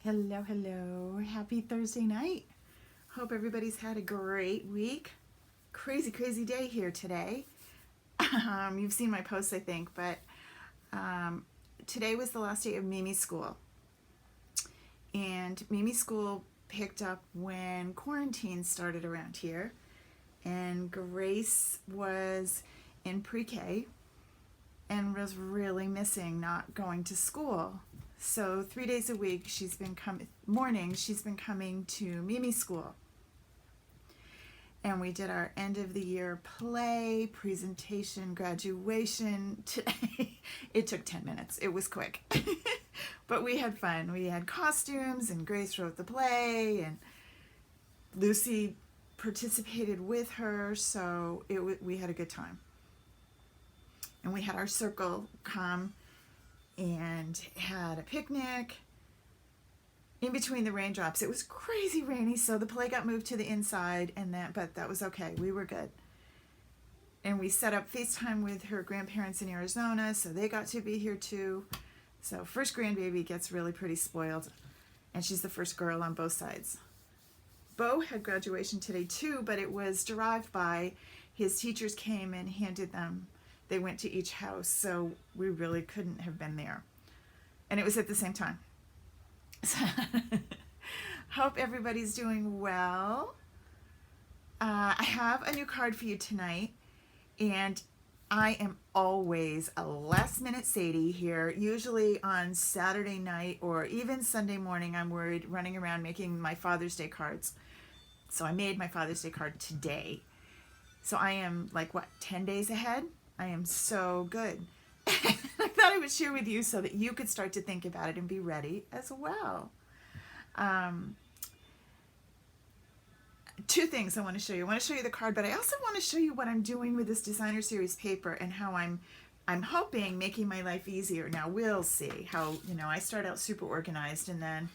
Hello, hello. Happy Thursday night. Hope everybody's had a great week. Crazy, crazy day here today. You've seen my posts, I think, but today was the last day of Mimi's school. And Mimi's school picked up when quarantine started around here. And Grace was in pre-K and was really missing not going to school. So 3 days a week she's been coming to Mimi's school. And we did our end of the year play, presentation, graduation today. It took 10 minutes. It was quick. But we had fun. We had costumes and Grace wrote the play and Lucy participated with her, so we had a good time. And we had our circle come and had a picnic in between the raindrops. It was crazy rainy, so the play got moved to the inside, but that was okay. We were good. And we set up FaceTime with her grandparents in Arizona, so they got to be here too. So first grandbaby gets really pretty spoiled, and she's the first girl on both sides. Bo had graduation today too, but it was derived by his teachers came and handed them. They went to each house, so we really couldn't have been there. And it was at the same time. So, hope everybody's doing well. I have a new card for you tonight, and I am always a last-minute Sadie here. Usually on Saturday night or even Sunday morning, I'm running around making my Father's Day cards. So I made my Father's Day card today. So I am 10 days ahead? I am so good. I thought I would share with you so that you could start to think about it and be ready as well. Two things I want to show you. I want to show you the card, but I also want to show you what I'm doing with this designer series paper and how I'm hoping making my life easier. Now we'll see how, I start out super organized and then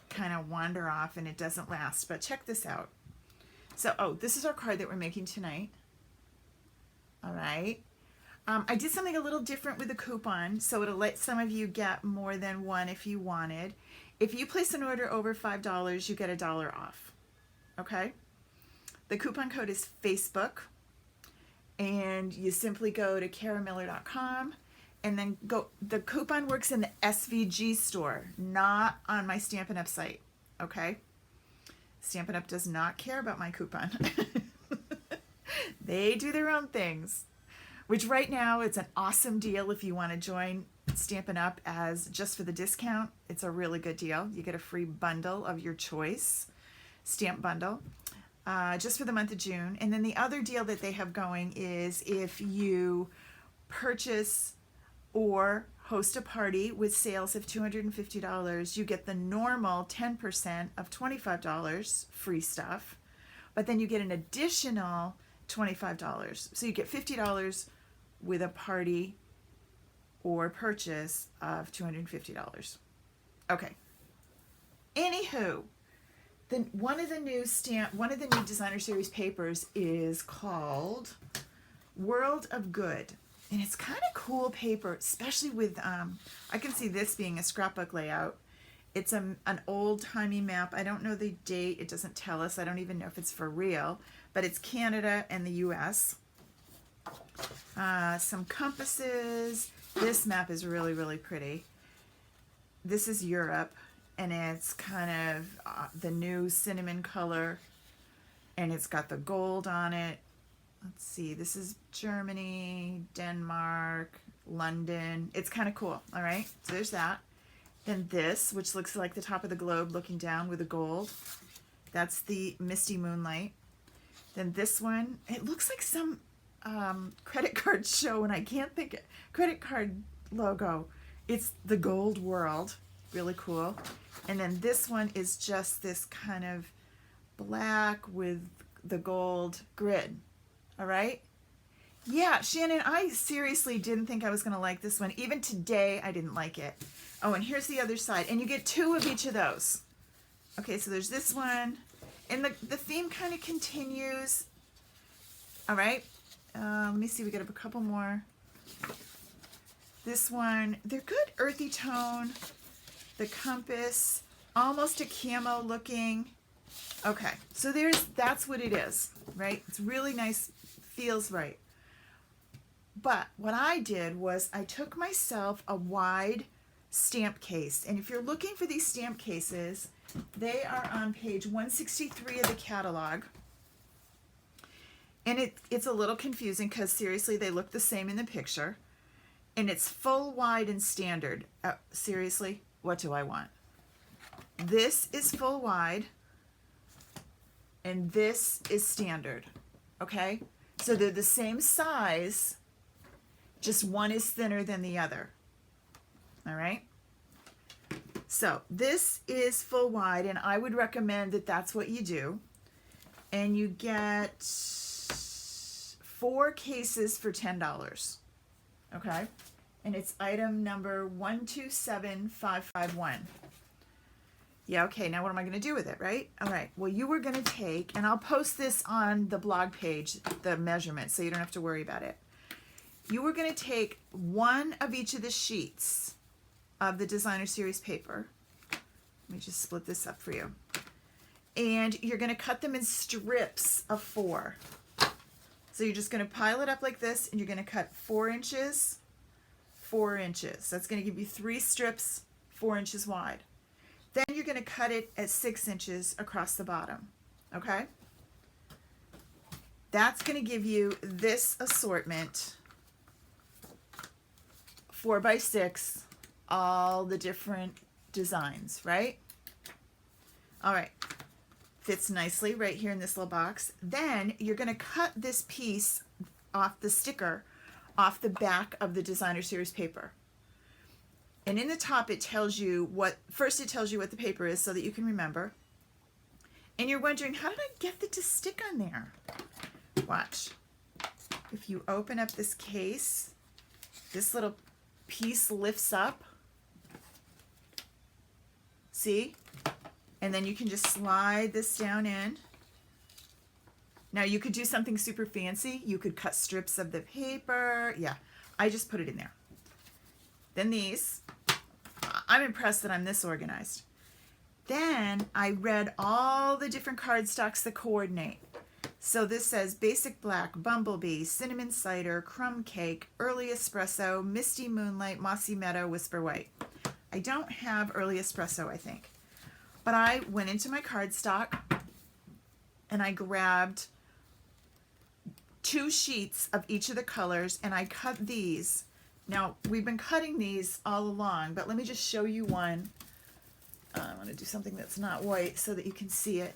kind of wander off and it doesn't last, but check this out. So, this is our card that we're making tonight. All right. I did something a little different with the coupon, so it'll let some of you get more than one if you wanted. If you place an order over $5, you get $1 off. Okay? The coupon code is Facebook, and you simply go to karamiller.com, and then the coupon works in the SVG store, not on my Stampin' Up site. Okay? Stampin' Up does not care about my coupon. They do their own things. Which right now, it's an awesome deal if you want to join Stampin' Up as just for the discount. It's a really good deal. You get a free bundle of your choice, stamp bundle, just for the month of June. And then the other deal that they have going is if you purchase or host a party with sales of $250, you get the normal 10% of $25 free stuff, but then you get an additional $25. So you get $50 with a party or purchase of $250. Okay. Anywho, one of the new designer series papers is called World of Good. And it's kind of cool paper, especially with, I can see this being a scrapbook layout. It's an old-timey map. I don't know the date. It doesn't tell us. I don't even know if it's for real. But it's Canada and the U.S. Some compasses. This map is really, really pretty. This is Europe, and it's kind of the new cinnamon color, and it's got the gold on it. Let's see. This is Germany, Denmark, London. It's kind of cool, all right? So there's that. Then this, which looks like the top of the globe looking down with the gold. That's the Misty Moonlight. Then this one, it looks like some credit card show, and I can't think credit card logo. It's the Gold World, really cool. And then this one is just this kind of black with the gold grid. All right? Yeah, Shannon, I seriously didn't think I was going to like this one. Even today, I didn't like it. Oh, and here's the other side. And you get 2 of each of those. Okay, so there's this one. And the theme kind of continues. All right. Let me see. We got a couple more. This one, they're good earthy tone. The compass, almost a camo looking. Okay, so that's what it is, right? It's really nice, feels right. But what I did was I took myself a wide stamp case, and if you're looking for these stamp cases, they are on page 163 of the catalog. And it's a little confusing because seriously, they look the same in the picture. And it's full, wide, and standard. Seriously, what do I want? This is full wide, and this is standard, okay? So they're the same size, just one is thinner than the other, all right? So this is full wide, and I would recommend that that's what you do. And you get 4 cases for $10, okay? And it's item number 127551. Yeah, okay, now what am I going to do with it, right? All right, well, you were going to take, and I'll post this on the blog page, the measurement, so you don't have to worry about it. You were going to take one of each of the sheets of the designer series paper. Let me just split this up for you. And you're going to cut them in strips of 4. So you're just going to pile it up like this, and you're going to cut 4 inches, 4 inches. That's going to give you 3 strips, 4 inches wide. Then you're going to cut it at 6 inches across the bottom, okay? That's going to give you this assortment, 4 by 6, all the different designs, right? All right, fits nicely right here in this little box. Then you're going to cut this piece off the sticker, off the back of the designer series paper. And in the top, it tells you first it tells you what the paper is so that you can remember. And you're wondering, how did I get it to stick on there? Watch. If you open up this case, this little piece lifts up. See? And then you can just slide this down in. Now you could do something super fancy. You could cut strips of the paper. Yeah, I just put it in there. Then these. I'm impressed that I'm this organized. Then I read all the different cardstocks that coordinate. So this says Basic Black, Bumblebee, Cinnamon Cider, Crumb Cake, Early Espresso, Misty Moonlight, Mossy Meadow, Whisper White. I don't have Early Espresso, I think. But I went into my cardstock and I grabbed 2 sheets of each of the colors and I cut these. Now, we've been cutting these all along, but let me just show you one. I want to do something that's not white so that you can see it.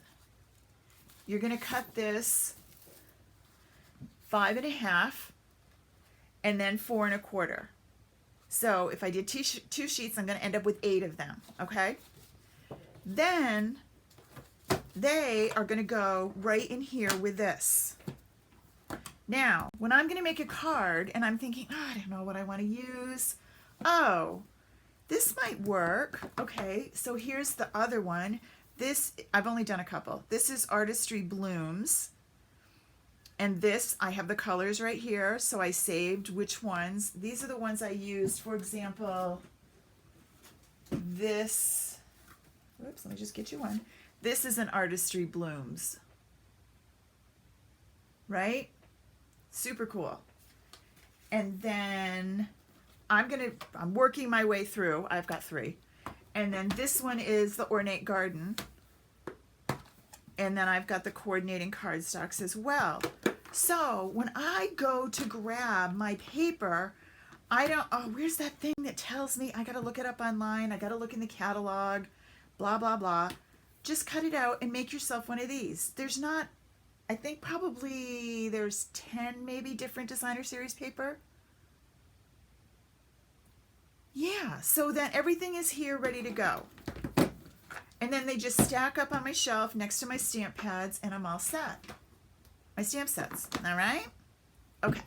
You're going to cut this 5 1/2 and then 4 1/4. So if I did 2 sheets, I'm going to end up with 8 of them, okay? Then they are going to go right in here with this. Now, when I'm going to make a card and I'm thinking, oh, I don't know what I want to use. Oh, this might work. Okay, so here's the other one. This, I've only done a couple. This is Artistry Blooms. And this, I have the colors right here, so I saved which ones. These are the ones I used. For example, this, whoops, let me just get you one. This is an Artistry Blooms, right? Super cool. And then I'm working my way through. I've got 3. And then this one is the Ornate Garden. And then I've got the coordinating cardstocks as well. So when I go to grab my paper, where's that thing that tells me I gotta look it up online, I gotta look in the catalog, blah, blah, blah. Just cut it out and make yourself one of these. There's not, I think probably there's 10 maybe different designer series paper. Yeah, so then everything is here ready to go. And then they just stack up on my shelf next to my stamp pads and I'm all set. My stamp sets, all right? Okay,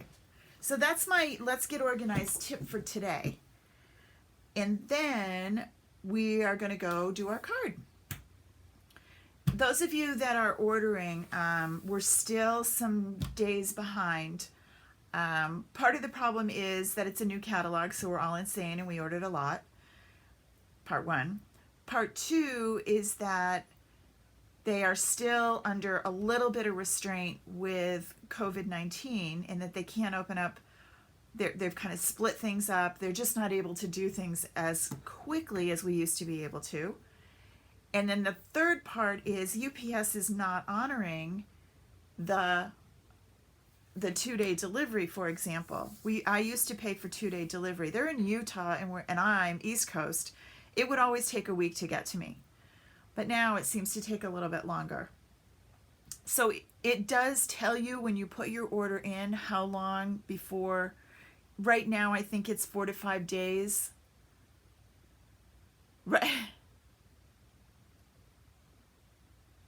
so that's my Let's Get Organized tip for today. And then we are gonna go do our card. Those of you that are ordering, we're still some days behind. Part of the problem is that it's a new catalog, so we're all insane and we ordered a lot. Part 1. part two is that they are still under a little bit of restraint with COVID-19 and that they can't open up. They've kind of split things up. They're just not able to do things as quickly as we used to be able to. And then the third part is UPS is not honoring the 2-day delivery, for example. I used to pay for 2-day delivery. They're in Utah and I'm East Coast. It would always take a week to get to me. But now it seems to take a little bit longer. So it does tell you when you put your order in how long before. Right now I think it's 4 to 5 days. Right.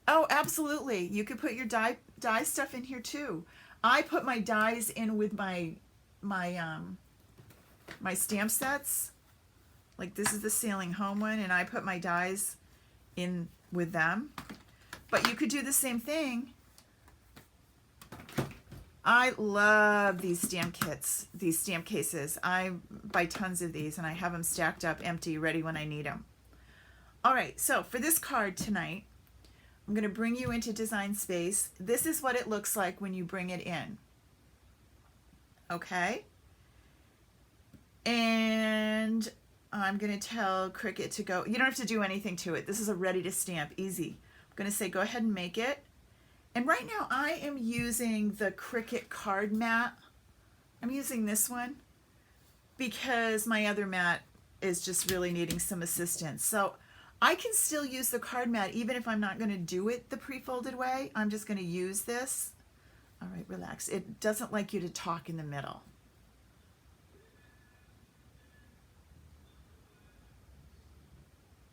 Oh, absolutely. You could put your die stuff in here too. I put my dies in with my stamp sets. Like this is the Sailing Home one, and I put my dies in with them. But you could do the same thing. I love these stamp kits, these stamp cases. I buy tons of these and I have them stacked up empty, ready when I need them. All right, so for this card tonight, I'm going to bring you into Design Space. This is what it looks like when you bring it in. Okay? And I'm going to tell Cricut to go. You don't have to do anything to it. This is a ready to stamp, easy. I'm going to say go ahead and make it. And right now I am using the Cricut card mat. I'm using this one because my other mat is just really needing some assistance. So I can still use the card mat even if I'm not going to do it the pre-folded way. I'm just going to use this. All right, relax. It doesn't like you to talk in the middle.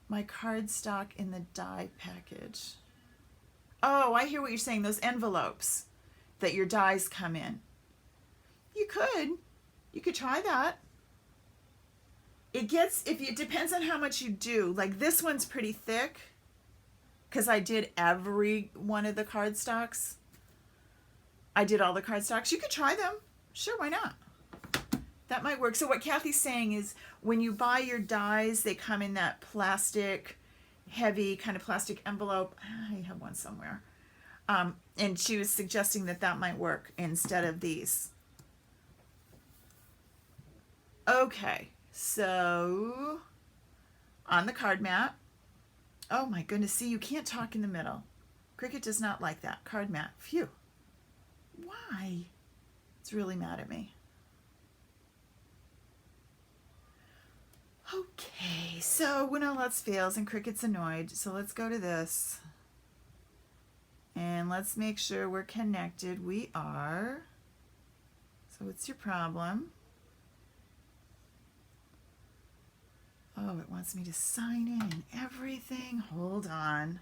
My cardstock in the die package. Oh, I hear what you're saying. Those envelopes that your dies come in. You could try that. It depends on how much you do. Like this one's pretty thick because I did every one of the cardstocks. I did all the cardstocks. You could try them. Sure, why not? That might work. So what Kathy's saying is when you buy your dies, they come in that plastic, heavy kind of plastic envelope. I have one somewhere. And she was suggesting that might work instead of these. Okay, so on the card mat. Oh my goodness, see, you can't talk in the middle. Cricut does not like that. Card mat. Phew. Why? It's really mad at me. Okay, so when all else fails and Cricut's annoyed, so let's go to this. And let's make sure we're connected. We are. So what's your problem? Oh, it wants me to sign in and everything. Hold on.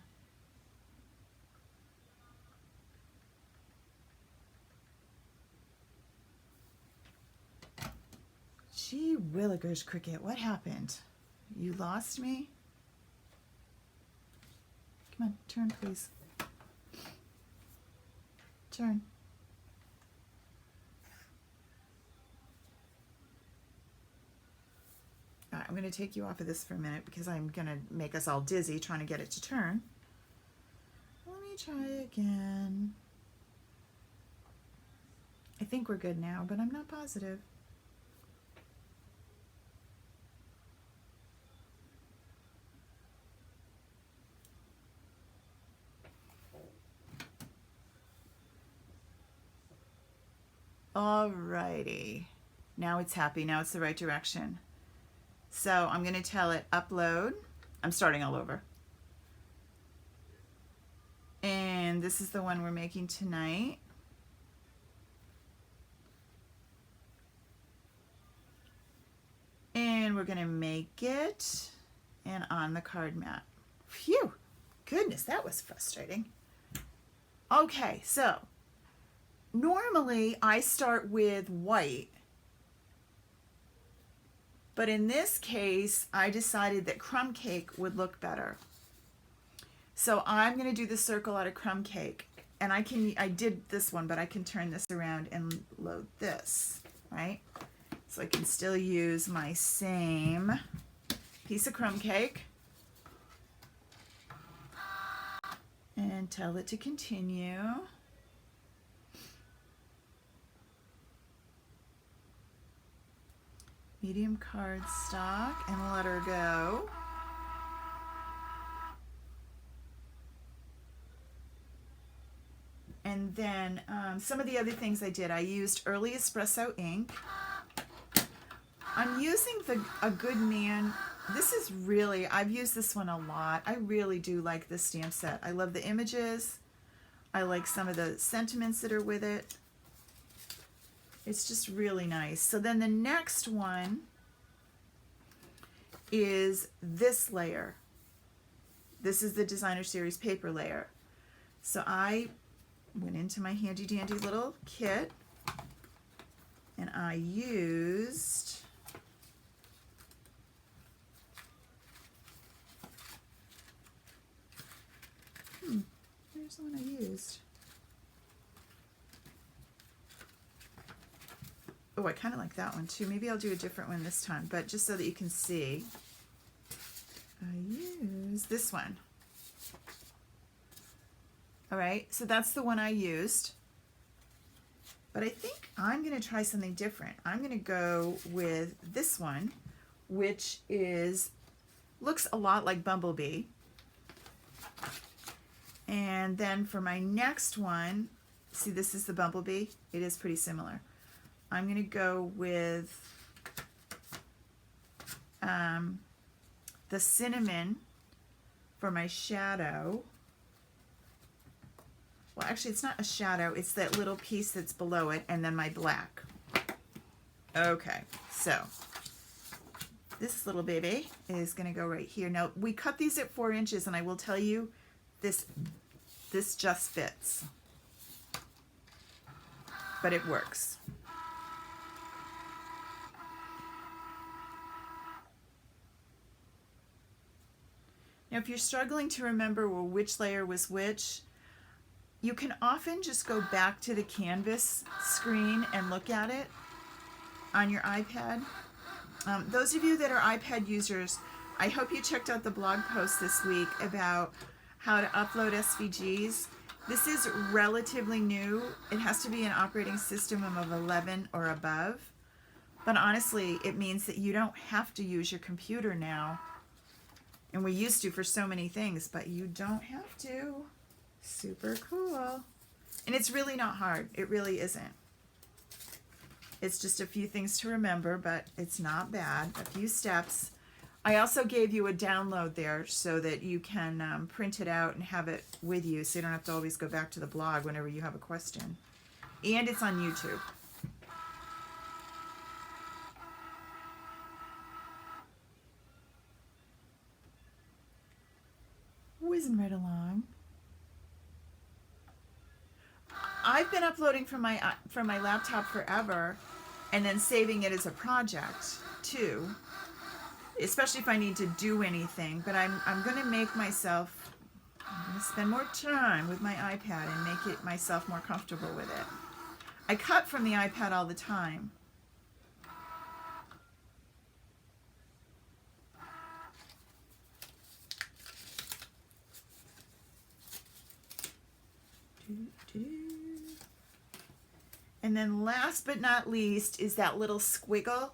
Gee willikers, Cricut, what happened? You lost me? Come on, turn please. Turn. All right, I'm going to take you off of this for a minute because I'm going to make us all dizzy trying to get it to turn. Let me try again. I think we're good now, but I'm not positive. Alrighty, now it's happy, now it's the right direction. So I'm going to tell it upload. I'm starting all over. And this is the one we're making tonight. And we're going to make it and on the card mat. Phew, goodness, that was frustrating. Okay, so normally I start with white, but in this case I decided that crumb cake would look better. So I'm going to do the circle out of crumb cake, and I did this one, but I can turn this around and load this, right? So I can still use my same piece of crumb cake. and tell it to continue. Medium cardstock, and let her go. And then some of the other things I did, I used early espresso ink. I'm using A Good Man. This is really, I've used this one a lot. I really do like this stamp set. I love the images. I like some of the sentiments that are with it. It's just really nice. So then the next one is this layer. This is the Designer Series paper layer. So I went into my handy dandy little kit and I used where's the one I used? Oh, I kind of like that one too. Maybe I'll do a different one this time, but just so that you can see, I use this one. All right, so that's the one I used. But I think I'm going to try something different. I'm going to go with this one, which looks a lot like Bumblebee. And then for my next one, see, this is the Bumblebee. It is pretty similar. I'm going to go with the cinnamon for my shadow. Well, actually, it's not a shadow. It's that little piece that's below it, and then my black. Okay, so this little baby is going to go right here. Now, we cut these at 4 inches, and I will tell you, this just fits. But it works. Now, if you're struggling to remember which layer was which, you can often just go back to the canvas screen and look at it on your iPad. Those of you that are iPad users, I hope you checked out the blog post this week about how to upload SVGs. This is relatively new. It has to be an operating system of 11 or above. But honestly, it means that you don't have to use your computer now. And we used to for so many things, but you don't have to. Super cool. And it's really not hard. It really isn't. It's just a few things to remember, but it's not bad. A few steps. I also gave you a download there so that you can print it out and have it with you, so you don't have to always go back to the blog whenever you have a question. And it's on YouTube. Whizzing right along. I've been uploading from my laptop forever, and then saving it as a project too. Especially if I need to do anything. But I'm going to spend more time with my iPad and make it myself more comfortable with it. I cut from the iPad all the time. And then last but not least is that little squiggle.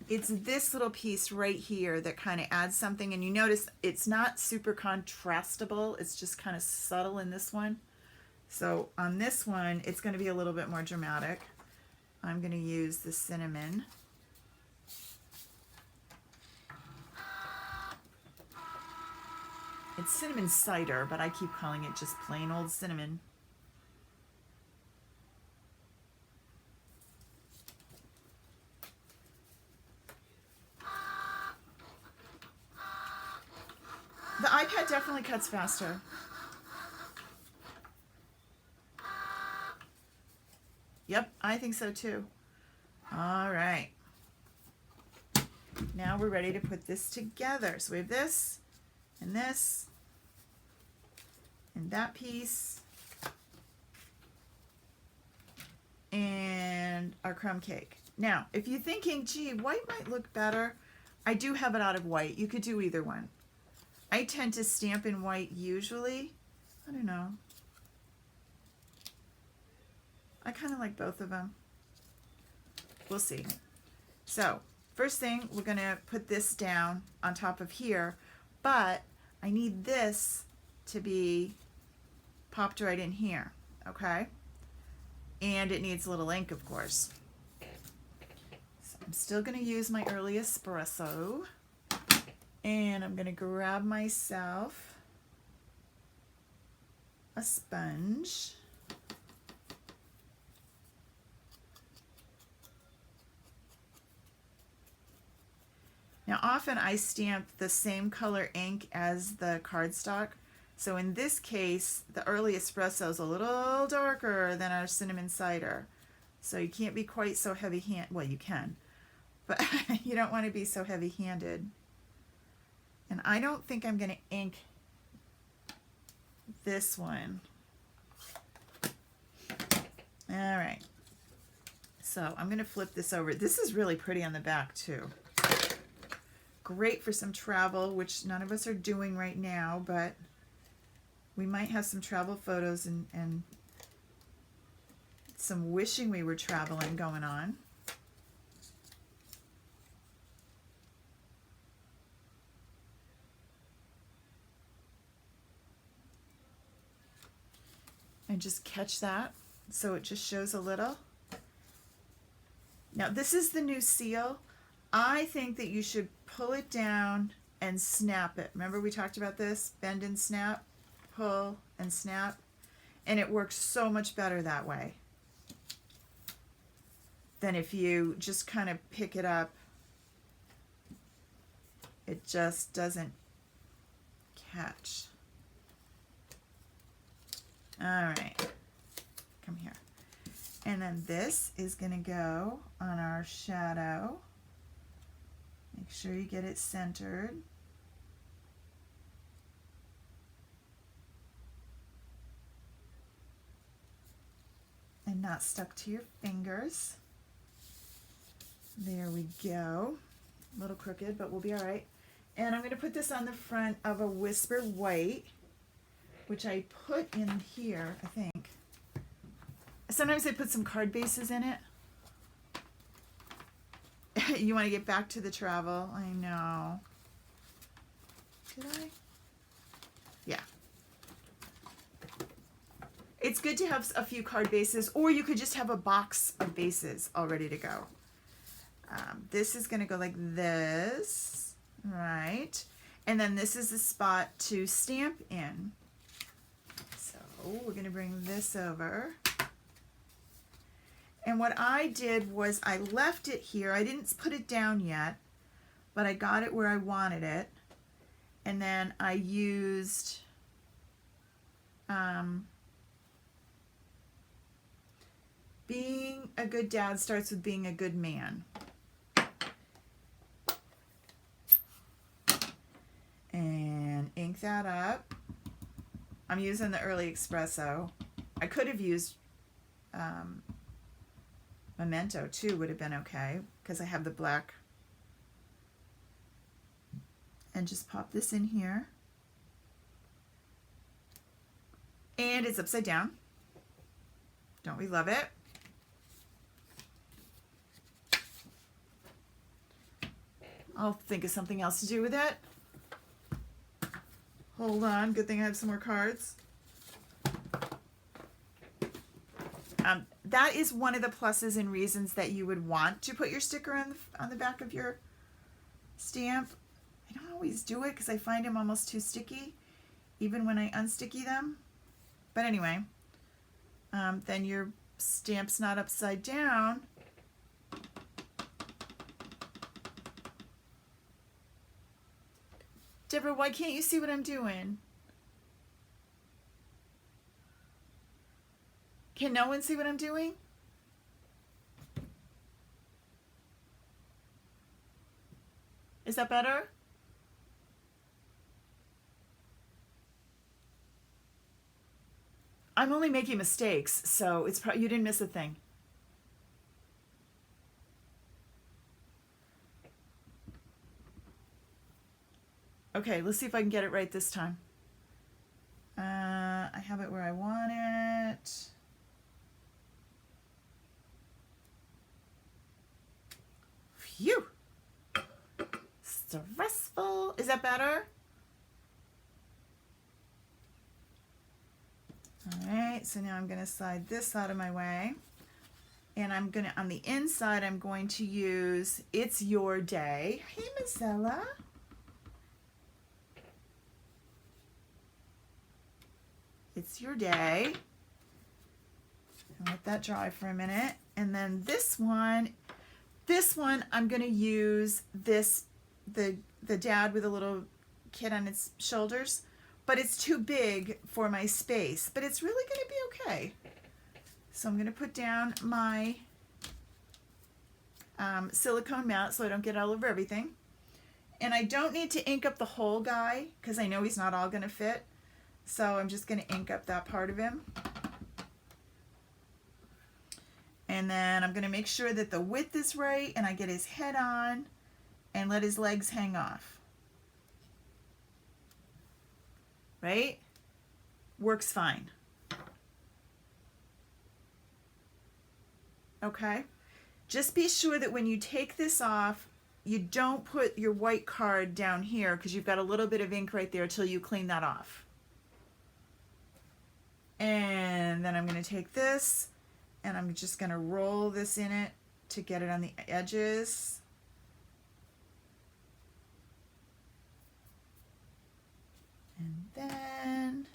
It's this little piece right here that kind of adds something, and you notice it's not super contrastable. It's just kind of subtle in this one. So on this one, it's going to be a little bit more dramatic. I'm going to use the cinnamon. It's cinnamon cider, but I keep calling it just plain old cinnamon. The iPad definitely cuts faster. Yep, I think so too. All right. Now we're ready to put this together. So we have this, and that piece, and our crumb cake. Now, if you're thinking, gee, white might look better, I do have it out of white. You could do either one. I tend to stamp in white usually. I don't know. I kind of like both of them. We'll see. So first thing, we're going to put this down on top of here, but I need this to be popped right in here, okay? And it needs a little ink, of course. So I'm still going to use my early espresso, and I'm going to grab myself a sponge. Now often I stamp the same color ink as the cardstock. So in this case, the early espresso is a little darker than our cinnamon cider. So you can't be quite so heavy-handed. Well, you can, but you don't want to be so heavy-handed. And I don't think I'm going to ink this one. All right. So I'm going to flip this over. This is really pretty on the back too. Great for some travel, which none of us are doing right now, but we might have some travel photos and some wishing we were traveling going on. And just catch that so it just shows a little. Now this is the new seal. I think that you should pull it down and snap it. Remember we talked about this? Bend and snap, pull and snap. And it works so much better that way than if you just kind of pick it up. It just doesn't catch. All right, come here. And then this is going to go on our shadow. Make sure you get it centered. And not stuck to your fingers. There we go. A little crooked, but we'll be all right. And I'm going to put this on the front of a Whisper White, which I put in here, I think. Sometimes I put some card bases in it. You want to get back to the travel. I know. Did I? Yeah. It's good to have a few card bases, or you could just have a box of bases all ready to go. This is going to go like this, right? And then this is the spot to stamp in. So we're going to bring this over. And what I did was I left it here. I didn't put it down yet, but I got it where I wanted it. And then I used being a good dad starts with being a good man. And ink that up. I'm using the early espresso. I could have used Memento too, would have been okay, because I have the black. And just pop this in here. And it's upside down. Don't we love it? I'll think of something else to do with it. Hold on, good thing I have some more cards. That is one of the pluses and reasons that you would want to put your sticker on the back of your stamp. I don't always do it because I find them almost too sticky, even when I unsticky them. But anyway, then your stamp's not upside down. Deborah, why can't you see what I'm doing? Can no one see what I'm doing? Is that better? I'm only making mistakes, so it's you didn't miss a thing. Okay, let's see if I can get it right this time. I have it where I want it. Phew. Stressful. Is that better? All right, so now I'm going to slide this out of my way. And I'm going to, on the inside, I'm going to use It's Your Day. Hey, Marcella. It's Your Day. And let that dry for a minute. And then this one I'm going to use this, the dad with a little kid on its shoulders. But it's too big for my space. But it's really going to be okay. So I'm going to put down my silicone mat so I don't get all over everything. And I don't need to ink up the whole guy because I know he's not all going to fit. So I'm just going to ink up that part of him. And then I'm going to make sure that the width is right and I get his head on and let his legs hang off. Right? Works fine. Okay? Just be sure that when you take this off, you don't put your white card down here because you've got a little bit of ink right there till you clean that off. And then I'm going to take this and I'm just going to roll this in it to get it on the edges. And then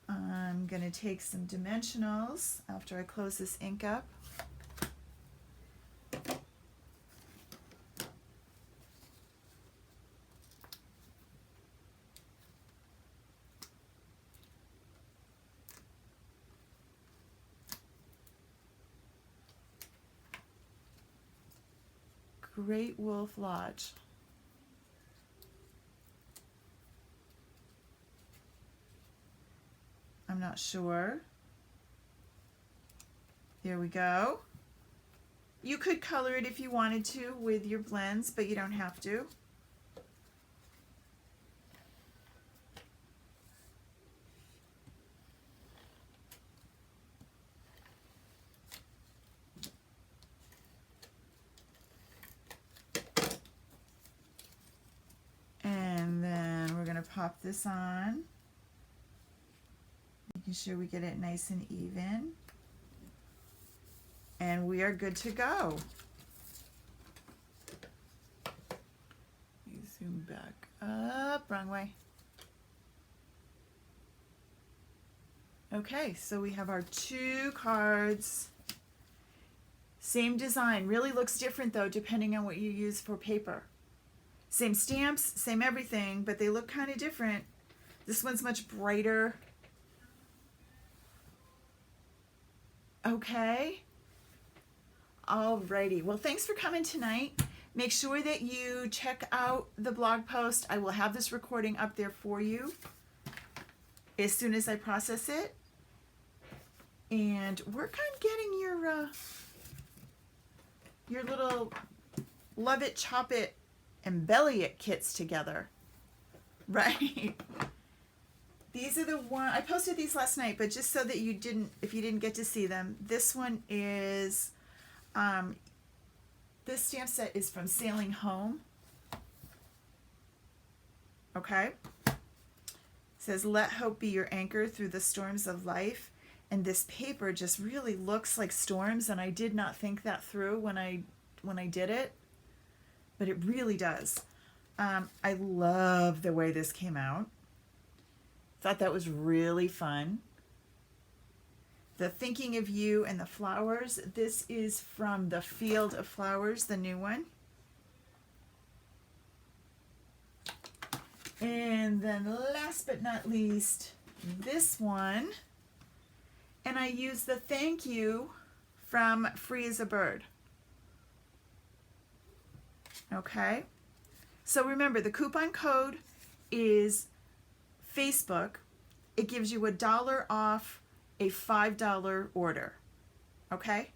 I'm going to take some dimensionals after I close this ink up. Great Wolf Lodge. I'm not sure. There we go. You could color it if you wanted to with your blends, but you don't have to. And then we're going to pop this on. Making sure we get it nice and even. And we are good to go. Let me zoom back up, wrong way. Okay, so we have our 2 cards. Same design, really looks different though depending on what you use for paper. Same stamps, same everything, but they look kind of different. This one's much brighter. Okay. Alrighty. Well, thanks for coming tonight. Make sure that you check out the blog post. I will have this recording up there for you as soon as I process it. And work on getting your little Love It, Chop It, Embelly It kits together. Right? These are the one I posted these last night, but just so that you didn't, if you didn't get to see them, this one is, this stamp set is from Sailing Home. Okay. It says, let hope be your anchor through the storms of life. And this paper just really looks like storms, and I did not think that through when I did it, but it really does. I love the way this came out. Thought that was really fun. The Thinking of You and the Flowers. This is from the Field of Flowers, the new one. And then last but not least, this one. And I use the Thank You from Free as a Bird. Okay. So remember, the coupon code is Facebook. It gives you $1 off a $5 order. Okay?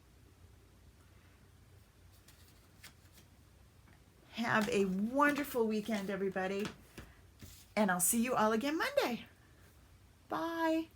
Have a wonderful weekend, everybody. And I'll see you all again Monday. Bye.